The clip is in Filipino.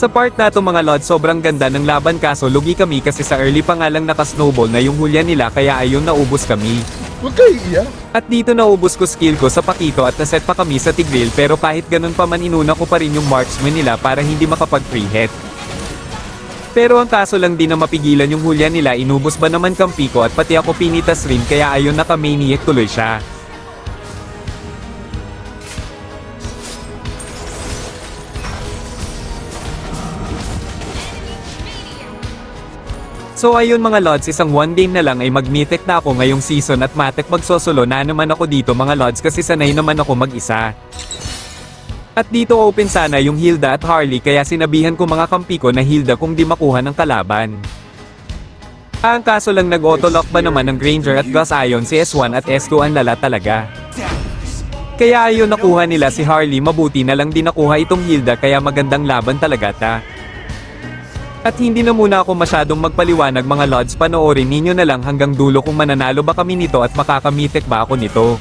Sa part na to mga lods sobrang ganda ng laban kaso lugi kami kasi sa early pa nga lang naka-snowball na yung hulya nila kaya ayun naubos kami. Huwag kayo iiyak. At dito naubos ko skill ko sa pakito at naset pa kami sa Tigreal pero kahit ganun pa man inuna ko pa rin yung marksman nila para hindi makapag-free hit. Pero ang kaso lang di na mapigilan yung hulya nila inubos ba naman kampi ko at pati ako pinitas rin kaya ayun naka-maniac tuloy siya. So ayun mga lods isang one game na lang ay mag-mythic na ako ngayong season at matek magsosolo na naman ako dito mga lods kasi sanay naman ako mag-isa. At dito open sana yung Hilda at Harley kaya sinabihan ko mga kampi ko na Hilda kung di makuha ng kalaban. Ang kaso lang nag-autolock ba naman ng Granger at Gus Ion si S1 at S2 ang lala talaga. Kaya ayun nakuha nila si Harley mabuti na lang din nakuha itong Hilda kaya magandang laban talaga ta. At hindi na muna ako masyadong magpaliwanag mga lods panoorin ninyo na lang hanggang dulo kung mananalo ba kami nito at makakamitik ba ako nito.